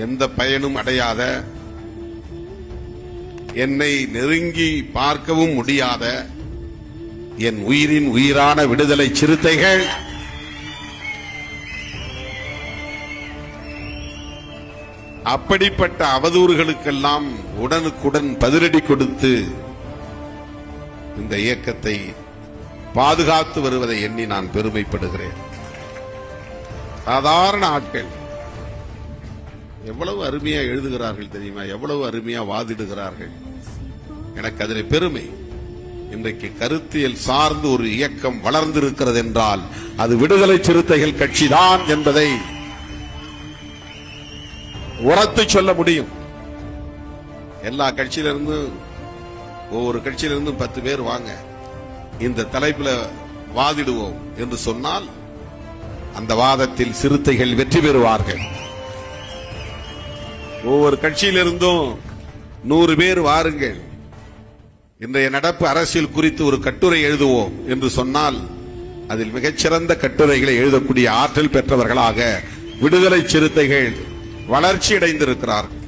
எந்த பயனும் அடையாத, என்னை நெருங்கி பார்க்கவும் முடியாத என் உயிரின் உயிரான விடுதலை சிறுத்தைகள் அப்படிப்பட்ட அவதூறுகளுக்கெல்லாம் உடனுக்குடன் பதிலடி கொடுத்து இந்த இயக்கத்தை பாதுகாத்து வருவதை எண்ணி நான் பெருமைப்படுகிறேன். சாதாரண ஆட்கள் எவ்வளவு அருமையா எழுதுகிறார்கள் தெரியுமா? எவ்வளவு அருமையா வாதிடுகிறார்கள். எனக்கு அதில் பெருமை. இன்றைக்கு கருத்தியல் சார்ந்து ஒரு இயக்கம் வளர்ந்திருக்கிறது என்றால் அது விடுதலை சிறுத்தைகள் கட்சிதான் என்பதை உரத்து சொல்ல முடியும். எல்லா கட்சியிலிருந்தும் ஒவ்வொரு கட்சியிலிருந்தும் 10 பேர் வாங்க, இந்த தலைப்பில் வாதிடுவோம் என்று சொன்னால் அந்த வாதத்தில் சிறுத்தைகள் வெற்றி பெறுவார்கள். ஒவ்வொரு கட்சியிலிருந்தும் 100 பேர் வாருங்கள், இன்றைய நடப்பு அரசியல் குறித்து ஒரு கட்டுரை எழுதுவோம் என்று சொன்னால் அதில் மிகச்சிறந்த கட்டுரைகளை எழுதக்கூடிய ஆற்றல் பெற்றவர்களாக விடுதலை சிறுத்தைகள் வளர்ச்சி அடைந்திருக்கிறார்கள்.